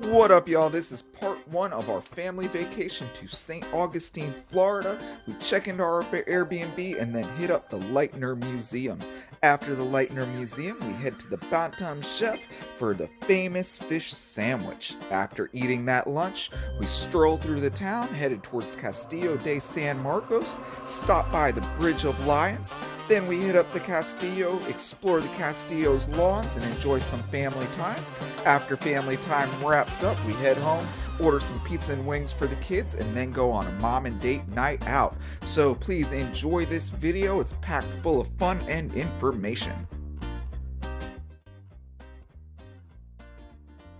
What up, y'all? This is part one of our family vacation to St. Augustine, Florida. We check into our Airbnb and then hit up the Lightner Museum. After the Lightner Museum, we head to the Sushi Chef for the famous fish sandwich. After eating that lunch, we stroll through the town, headed towards Castillo de San Marcos, stop by the Bridge of Lions. Then we hit up the Castillo, explore the Castillo's lawns, and enjoy some family time. After family time wraps up, we head home, order some pizza and wings for the kids, and then go on a mom and date night out. So please enjoy this video. It's packed full of fun and information.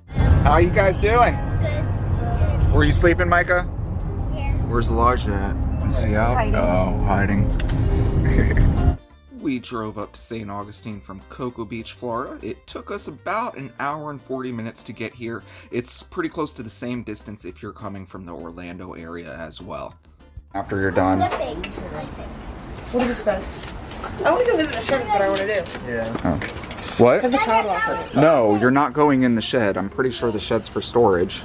How you guys doing? Good. Were you sleeping, Micah? Yeah. Where's Elijah at? Is he out? Hiding. Oh, hiding. We drove up to St. Augustine from Cocoa Beach, Florida. It took us about an hour and 40 minutes to get here. It's pretty close to the same distance if you're coming from the Orlando area as well. After you're done. Slipping, I think. What do you spend? I want to go visit the shed. Is what I want to do. Yeah. Oh. What? Have the child lock it. No, you're not going in the shed. I'm pretty sure the shed's for storage.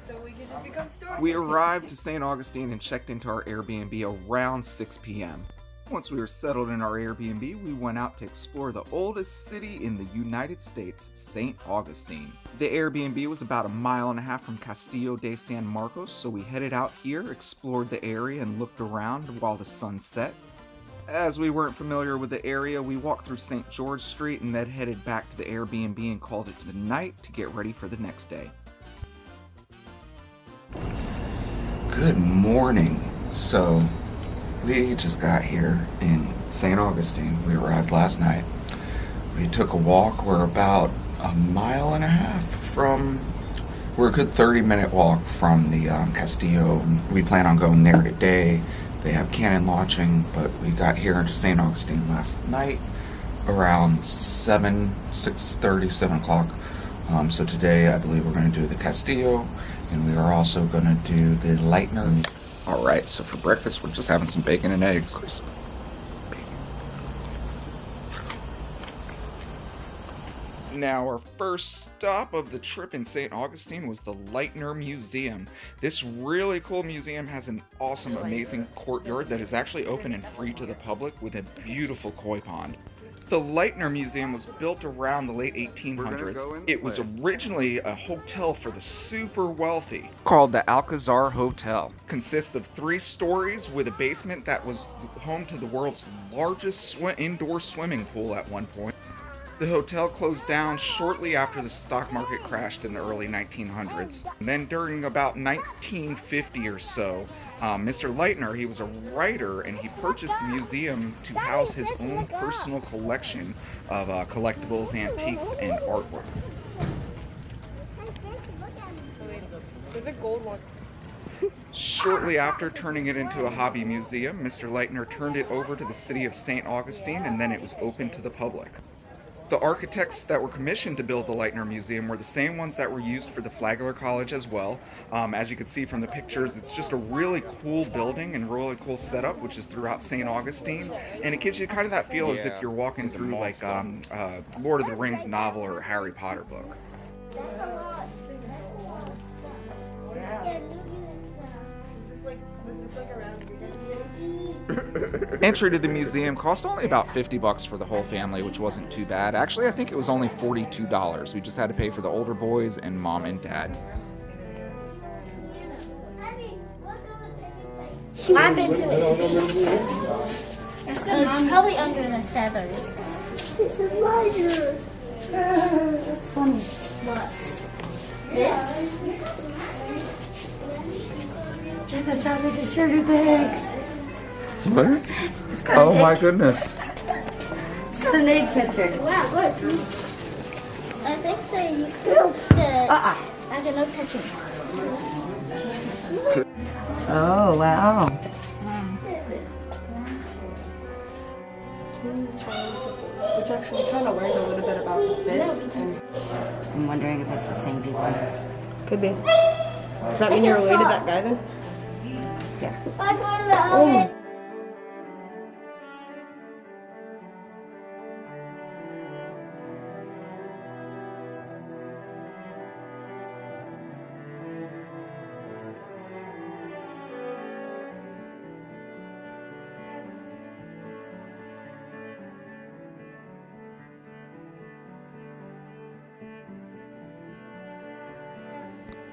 So we can just become storage. We arrived to St. Augustine and checked into our Airbnb around 6 p.m. Once we were settled in our Airbnb, we went out to explore the oldest city in the United States, St. Augustine. The Airbnb was about 1.5 miles from Castillo de San Marcos, so we headed out here, explored the area, and looked around while the sun set. As we weren't familiar with the area, we walked through St. George Street and then headed back to the Airbnb and called it the night to get ready for the next day. Good morning. So, we just got here in St. Augustine. We arrived last night. We took a walk. We're about 1.5 miles from, we're a good 30-minute walk from the Castillo. We plan on going there today. They have cannon launching, but we got here into St. Augustine last night around 6:30, 7 o'clock. So today I believe we're going to do the Castillo, and we are also going to do the Lightner. Alright, so for breakfast we're just having some bacon and eggs. Now, our first stop of the trip in St. Augustine was the Lightner Museum. This really cool museum has an awesome, amazing courtyard that is actually open and free to the public with a beautiful koi pond. The Lightner Museum was built around the late 1800s. It was originally a hotel for the super wealthy called the Alcazar Hotel. Consists of 3 stories with a basement that was home to the world's largest indoor swimming pool at one point. The hotel closed down shortly after the stock market crashed in the early 1900s. And then during about 1950 or so, Mr. Lightner, he was a writer, and he purchased the museum to house his own personal collection of collectibles, antiques, and artwork. There's a gold one. Shortly after turning it into a hobby museum, Mr. Lightner turned it over to the city of St. Augustine, and then it was open to the public. The architects that were commissioned to build the Lightner Museum were the same ones that were used for the Flagler College as well. As you can see from the pictures, it's just a really cool building and really cool setup, which is throughout St. Augustine, and it gives you kind of that feel as if you're walking through like Lord of the Rings novel or a Harry Potter book. Entry to the museum cost only about $50 for the whole family, which wasn't too bad. Actually, I think it was only $42. We just had to pay for the older boys and mom and dad. I've been to it. It's probably under the feathers. This is Lightner. That's funny. What? This? That's how they distribute the eggs. What? Oh my goodness. It's got an egg picture. Wow, look. I think they used the... I got no touching. Oh, wow. Which actually kind of learned a little bit about the fish. I'm wondering if it's the same big one. Could be. Does that mean you're related to that guy then? Yeah. Oh.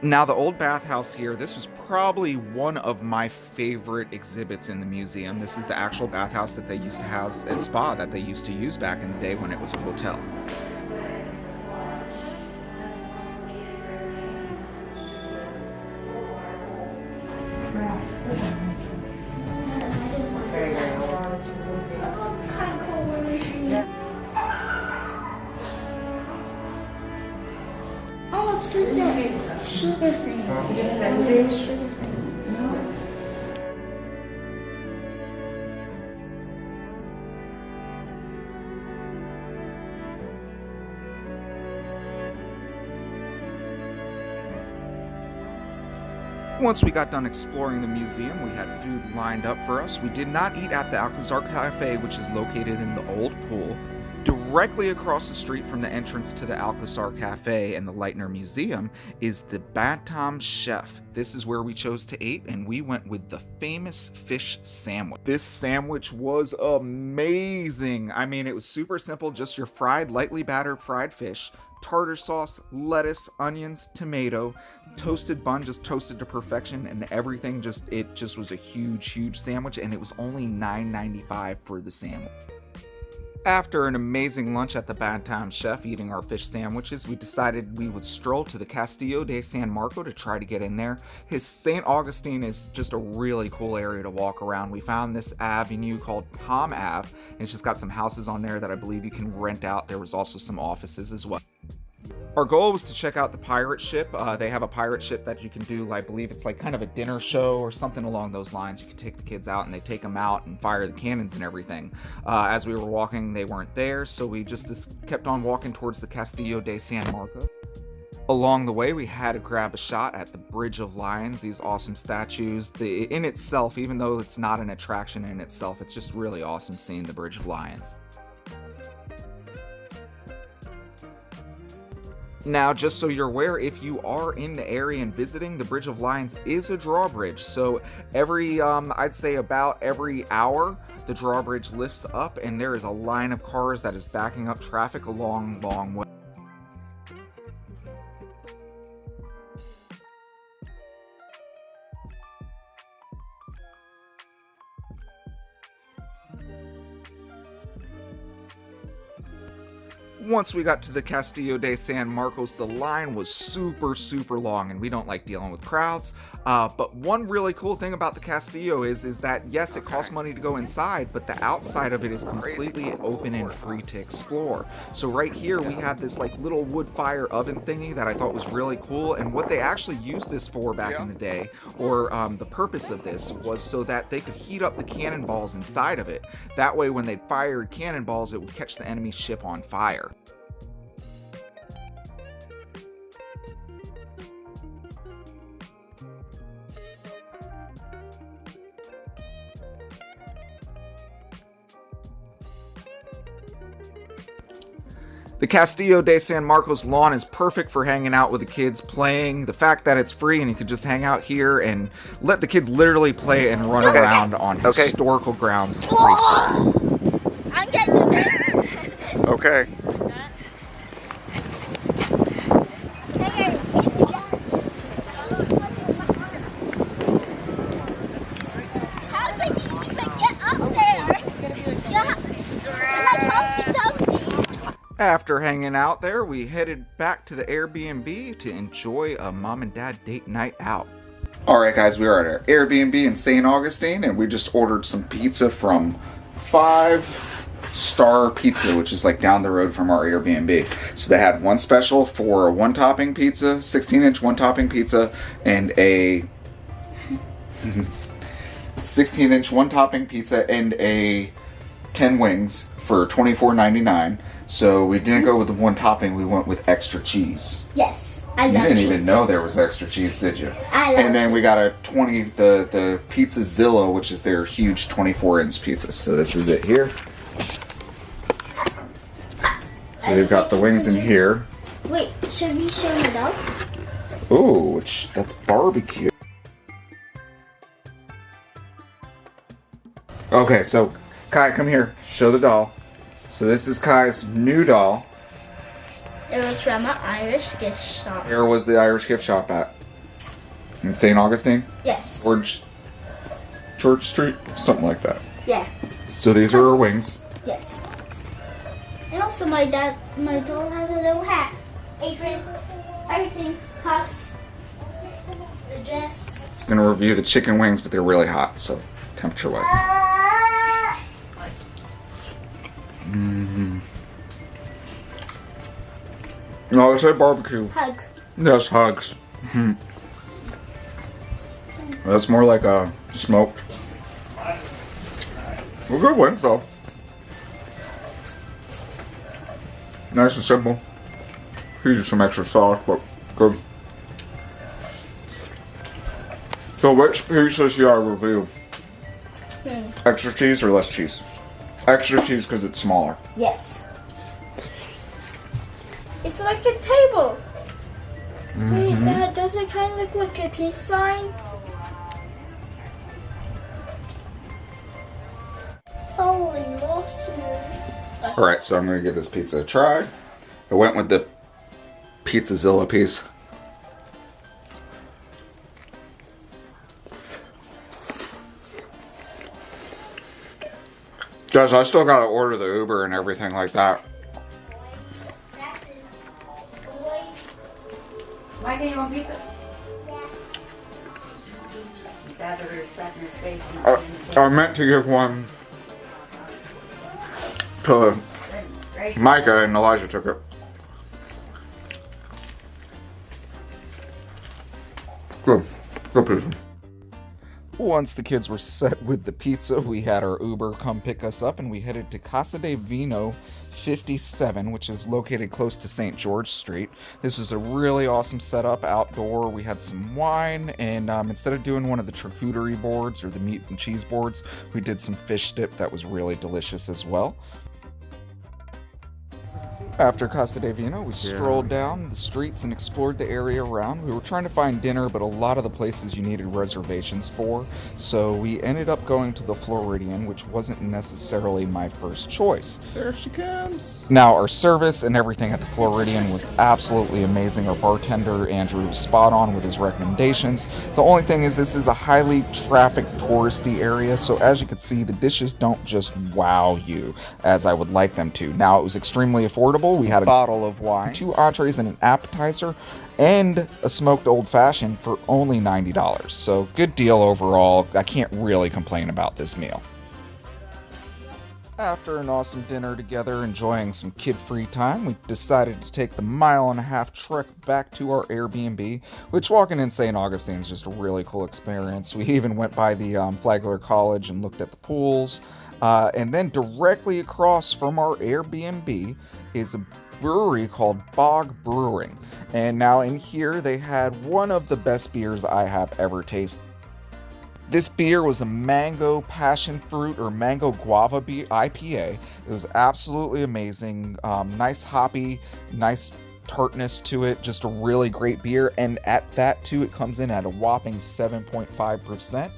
Now, the old bathhouse here, this was probably one of my favorite exhibits in the museum. This is the actual bathhouse that they used to house at spa that they used to use back in the day when it was a hotel. Oh, it's like that sugar thing. Sugar thing. Once we got done exploring the museum, we had food lined up for us. We did not eat at the Alcazar Cafe, which is located in the old pool. Directly across the street from the entrance to the Alcazar Cafe and the Lightner Museum is the Sushi Chef. This is where we chose to eat, and we went with the famous fish sandwich. This sandwich was amazing. I mean, it was super simple, just your fried, lightly battered fried fish, tartar sauce, lettuce, onions, tomato, toasted bun, just toasted to perfection, and everything it just was a huge sandwich, and it was only $9.95 for the sandwich. After an amazing lunch at the Sushi Chef eating our fish sandwiches, we decided we would stroll to the Castillo de San Marco to try to get in there. His St. Augustine is just a really cool area to walk around. We found this avenue called Palm Ave, and it's just got some houses on there that I believe you can rent out. There was also some offices as well. Our goal was to check out the pirate ship. They have a pirate ship that you can do, I believe it's like kind of a dinner show or something along those lines. You can take the kids out and they take them out and fire the cannons and everything. As we were walking, they weren't there, so we just kept on walking towards the Castillo de San Marco. Along the way, we had to grab a shot at the Bridge of Lions, these awesome statues. In itself, even though it's not an attraction in itself, it's just really awesome seeing the Bridge of Lions. Now, just so you're aware, if you are in the area and visiting, the Bridge of Lions is a drawbridge. So I'd say about every hour, the drawbridge lifts up and there is a line of cars that is backing up traffic a long way. Once we got to the Castillo de San Marcos, the line was super long, and we don't like dealing with crowds. But one really cool thing about the Castillo is that, yes, it costs money to go inside, but the outside of it is completely open and free to explore. So right here, we have this like little wood fire oven thingy that I thought was really cool. And what they actually used this for back in the day, or the purpose of this, was so that they could heat up the cannonballs inside of it. That way, when they fired cannonballs, it would catch the enemy ship on fire. The Castillo de San Marcos lawn is perfect for hanging out with the kids, playing. The fact that it's free and you could just hang out here and let the kids literally play and run around on historical grounds is pretty cool. I'm getting it. Okay. How did you even get up there? Yeah, it's like Humpty Dumpty. After hanging out there, we headed back to the Airbnb to enjoy a mom and dad date night out. Alright guys, we are at our Airbnb in St. Augustine, and we just ordered some pizza from 5 Star Pizza, which is like down the road from our Airbnb. So they had one special for a 1-topping pizza, 16-inch 1-topping pizza, and a 16-inch 1-topping pizza and a 10 wings for $24.99. So we didn't go with the 1 topping, we went with extra cheese. Yes, I love cheese. You didn't cheese. even know there was extra cheese, did you? I love And then we got the Pizza Zillo, which is their huge 24-inch pizza. So this is it here. So they've got the wings in here. Wait, should we show it up? Ooh, that's barbecue. Okay, so Kai, come here. Show the doll. So this is Kai's new doll. It was from an Irish gift shop. Where was the Irish gift shop at? In St. Augustine? Yes. Or Church Street? Something like that. Yeah. So these are our wings. Yes. And also my doll has a little hat, apron, everything, cuffs, the dress. Just gonna review the chicken wings, but they're really hot, so temperature-wise. No, it's a barbecue. Hug. Yes, hugs. That's more like a smoked. Well, good wings though. Nice and simple. Could use some extra sauce, but good. So which pizza should I review? Extra cheese or less cheese? Extra cheese because it's smaller. Yes. It's like a table. Wait, Dad, does it kind of look like a peace sign? Holy awesome. Alright, so I'm going to give this pizza a try. I went with the Pizzazilla piece. Guys, I still got to order the Uber and everything like that. Why do you want pizza? Dad's over stuff in his face. I meant to give one to Micah, and Elijah took it. Good. Good pizza. Once the kids were set with the pizza, we had our Uber come pick us up, and we headed to Casa de Vino 57, which is located close to St. George Street. This was a really awesome setup outdoor. We had some wine, and instead of doing one of the charcuterie boards or the meat and cheese boards, we did some fish dip that was really delicious as well. After Casa de Vino, we strolled down the streets and explored the area around. We were trying to find dinner, but a lot of the places you needed reservations for, so we ended up going to the Floridian, which wasn't necessarily my first choice. There she comes. Now, our service and everything at the Floridian was absolutely amazing. Our bartender, Andrew, was spot on with his recommendations. The only thing is this is a highly trafficked, touristy area, so as you can see, the dishes don't just wow you as I would like them to. Now, it was extremely affordable. We had a bottle of wine, 2 entrees and an appetizer, and a smoked old-fashioned for only $90. So good deal overall. I can't really complain about this meal. After an awesome dinner together, enjoying some kid-free time, we decided to take the 1.5-mile trek back to our Airbnb, which walking in St. Augustine is just a really cool experience. We even went by the Flagler College and looked at the pools. And then directly across from our Airbnb is a brewery called Bog Brewing. And now in here they had one of the best beers I have ever tasted. This beer was a mango passion fruit or mango guava IPA. It was absolutely amazing. Nice hoppy, nice tartness to it, just a really great beer, and at that too it comes in at a whopping 7.5%.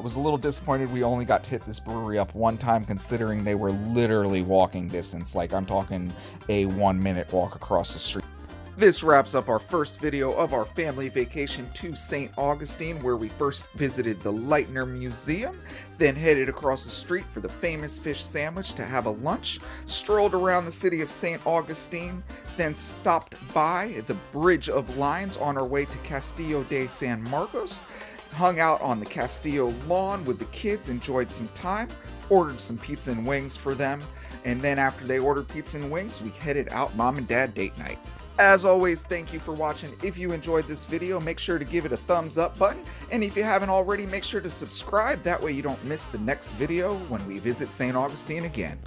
Was a little disappointed we only got to hit this brewery up one time, considering they were literally walking distance, like I'm talking a 1-minute walk across the street. This wraps up our first video of our family vacation to St. Augustine, where we first visited the Lightner Museum, then headed across the street for the famous fish sandwich to have a lunch, strolled around the city of St. Augustine, then stopped by the Bridge of Lines on our way to Castillo de San Marcos, hung out on the Castillo lawn with the kids, enjoyed some time, ordered some pizza and wings for them, and then after they ordered pizza and wings, we headed out mom and dad date night. As always, thank you for watching. If you enjoyed this video, make sure to give it a thumbs up button. And if you haven't already, make sure to subscribe. That way you don't miss the next video when we visit St. Augustine again.